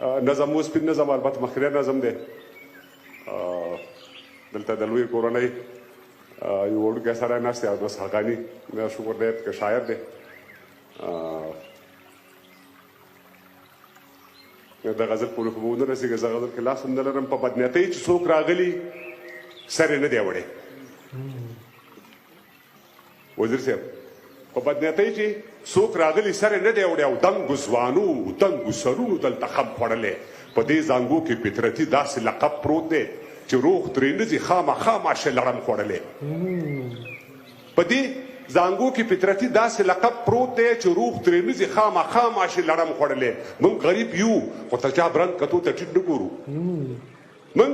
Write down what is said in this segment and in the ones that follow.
نظم اوس سپین نظم البته مخکینی نظم دی دلته د لویې کورنۍ یو وړوکی سړی ناست دی عبدالباسط حقاني شکر دی که شاعر دی د غزل پورې خو به ونه رسېږي زه غزل کې لاس هم نه لرم په بدنیتۍ چې څوک راغلي سر یې نه دی وړی وزیر صاحب په بدنیتۍ چې څوک راغلي سر یې نه دی وړی او دنګو ځوانو دنګو سرونو دلته خم خوړلی په دې زانګو کې فطرتي داسې لقب پروت دی چې روغ ترې نه ځي خامخا ماشه لړم خوړلی په دې زانګو کې فطرتي داسې لقب پروت دی چې روغ ترې نه ځي خامخا ماشه لړم خوړلی موږ غریب یو خو د چا برند کتو ته ټیټ نه ګورو موږ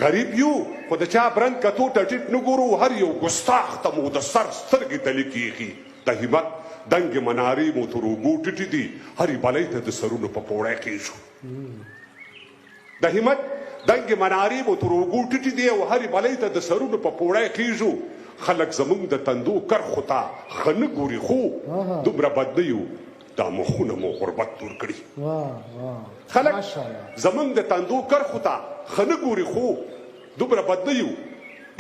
غریب یو خو د چا برند کتو ته ټیټ نه ګورو هر یو ګستاخ ته مو د سر سترګې تلې کېږي د همت دنګې منارې مو تر اوږو ټیټې دي هرې بلۍ ته د سرونو په پوړی کېږو د همت دنګې منارې مو تر اوږو ټیټې دي او هرې بلۍ ته د سرونو په پوړی کېږو خلک زموږ د تندو کرښو ته ښه نه ګوري خو دومره بد نه یو دا مخونه مو غربت دور کړي خلک زموږ د تندو کرښو ته ښه نه ګوري خو دومره بد نه یو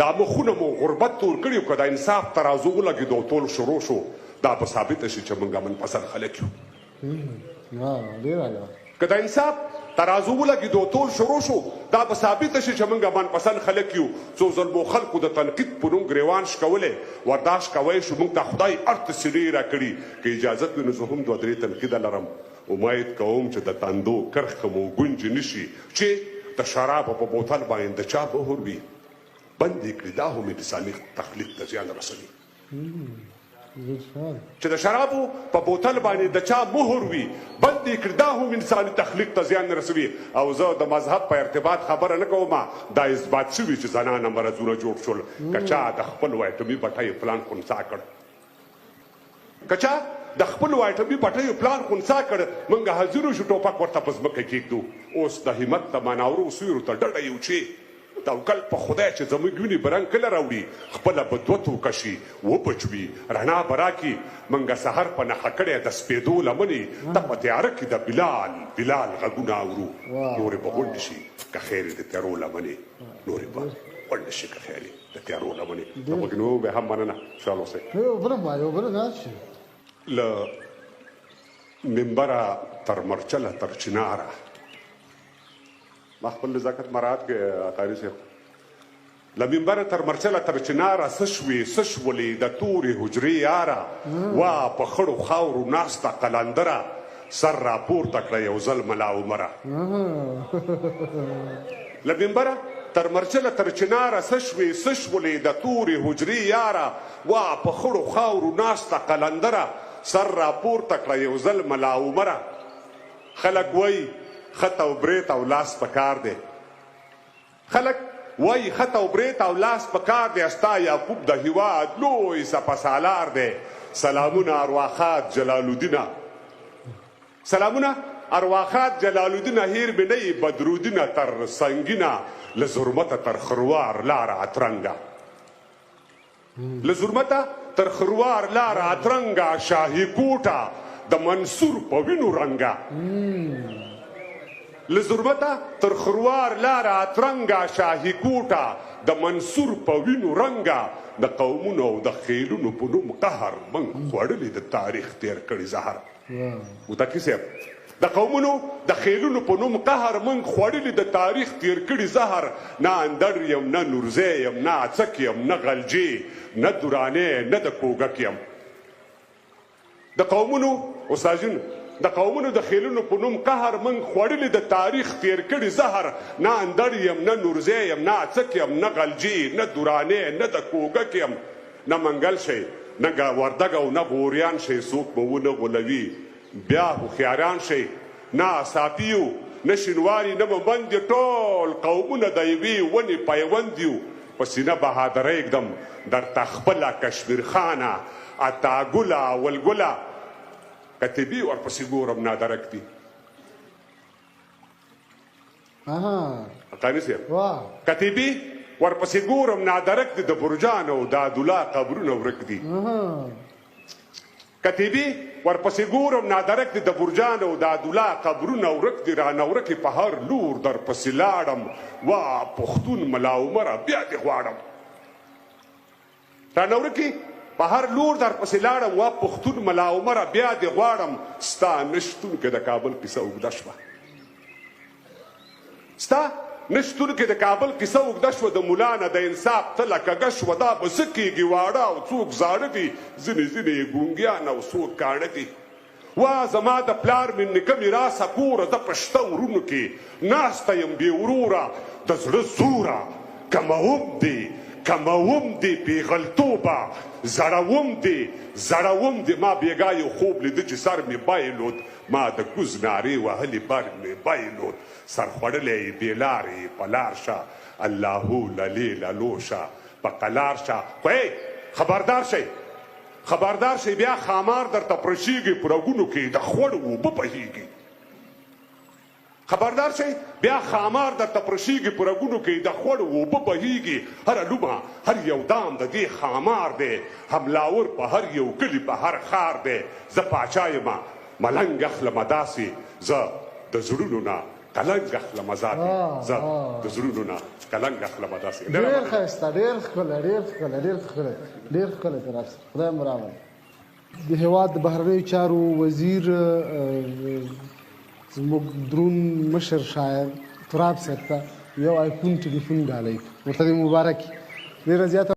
دا مخونه مو غربت دور کړي که د انصاف ترازو ولګېدو او ټول شروع شو دا به ثابته شي چې موږ منپسند خلک یو که د انصاف ترازو ولګېدو ټول شروع شو دا به ثابته شي چې موږ منپسند خلک یو څو ظلمو خلکو د تنقید په نوم ګریوان شکولی ورداشت کوی شو موږ ته خدای ارته سینې راکړي که اجازت وي نو زه هم دوه درې تنقیده لرم امید کوم چې د تندو کرښه مو ګونجې نه شي چې د شرابو په بوتل باندې د چا بهر وي بند یې کړي دا هم انساني تخلیق ته زیان رسوي چې د شرابو په بوتل باندې د چا مهر وي بند یې کړي دا هم انساني تخلیق ته زیان رسوي او زه د مذهب په ارتباط خبره نه کوم دا اثبات شوي چې زنانه مرضونه جوړ شول که چا د خپل وایټمي بټۍ پلان خنثی کړ که چا د خپل وایټمي بټۍ پلان خنثی کړ موږ حاضرو شو ټوپک ورته په ځمکه کېږدو اوس د همت د مناورو سیورو ته ډډه یو چې توکل په خدای چې زموږ وینې به رنګ کله راوړي خپله به دوه توکه شي وبچوي رڼا به راکړي موږ سحر په نښه کړی د سپېدو لمنې ته په تیاره کې د بلال غږونه اورو نورې به غونډې شي که خیر د تیارو لمنې نورې به غونډې شي که خیر د تیارو لمنې د مګنو به هم مننه خوشحال اوسئ له منبره تر مرچله تر چناره ما خپل نزاکت مراعات کې قاري صاحب له منبره تر مرچله تر چناره څه شوې څه شولې د تورې حجرې یاره وا په خړو خاورو ناسته قلندره سر راپورته کړه یو ځل ملا عمره له منبره تر مرچله تر چناره څه شوې څه شولې د تورې حجرې یاره وا په خړو خاورو ناسته قلندره سر راپورته کړه یو ځل ملا عمره خلک وایي خط او بریت او لاس پکار دی خلک وایي خط او بریت او لاس پکار دی استا یعقوب د هیواد لوی سپسالار دی سلامونه ارواخات جلال الدینه سلامونه ارواخات جلال الدینه هیر مې نه یي بدرودینه تر سنګینه له ظلمته تر خروار لاره اترنګه له ظلمته تر خروار لاره اترنګه شاهي کوټه د منصور په وینو رنګه له ظلمته تر خروار لاره اترنګه شاهي کوټه د منصور په وینو رنګه د قومونو او د خیلونو په نوم قهر موږ خوړلي د تاریخ تیر کړي زهر متقي صاحب د قومونو د خیلونو په نوم قهر موږ خوړلي د تاریخ تیر کړي زهر نه اندړ یم نه نورزی یم نه اڅک یم نه غلجي نه درانې نه د کوګک یم د قومونو استاذینو د قومونو د خیلونو په نوم قهر موږ خوړلي د تاریخ تیر کړي زهر نه اندړ یم نه نورزی یم نه اڅک یم نه غلجي نه درانې نه د کوګک یم نه منګل شئ نه وردګ او نه غوریان شئ څوک به ونه غولوي بیا هوښیاران شئ نه صافیو نه شینواري نه مبند ټول قومونه د یوې ونې پیوند یو په سینه بهادره ږدم درته خپله کشمیر خانه اتاګله ولګله کتبي ورپسې ګورم نادرک دي حقاني صاحب کتبي ورپسې ګورم نادرک دي د برجان او د عدالله قبرونه ورک دي کتبي ورپسې ګورم نادرک دي د برجان او د عدالله قبرونه ورک دي رانه ورکې په هر لور درپسې لاړم وا پښتون ملا عمره بیا دې غواړم رانه ورکې په هر لور درپسې لاړم وا پښتون ملا عمره بیا دې غواړم ستا نشتون کې د کابل کیسه اوږده شوه ستا نشتون کې د کابل کیسه اوږده شوه د ملا نه د انصاف تله کږه شوه دا به څه کېږي واړه او څوک زاړه دي ځینې ځینې یې ګونګیان او څوک کاڼه دي وا زما د پلار مې نیکه میراثه کوره د په شته ورونو کې ناسته یم بې وروره د زړه زوره کموم دې پیغلتوبه زړوم دې ما بېګا یو خوب لیده چې سر مې بایلود ما د کوز نارې وهلې بر مې بایلود سر خوړلی یې بې لارې په لار شه اللهو للې للو شه په قلار شه خو خبردار شئ بیا خامار درته پرشیږي په رګونو کې د خوړ اوبه بهیږي خبردار شئ بیا خامار درته پرشیږي په رګونو کې د خوړ اوبه بهیږي هره لومه هر یو دام د دې خامار دی حملاور په هر یو کلي په هر ښار دی زه پاچا یم ملنګ اخلمه داسې زه د زړونو نه کلنګ اخلمه ذاتي زه د زړونو نه کلنګ اخلمه داسې ډېر ښایسته ډېر ښکلی تراس خدای مو راوړي د هېواد د بهرنیو چارو وزیر زموږ درون مشر شاعر تراب صاحب ته یو آیفون ټلیفون ډالۍ ورته دې مبارک ډېره زیاته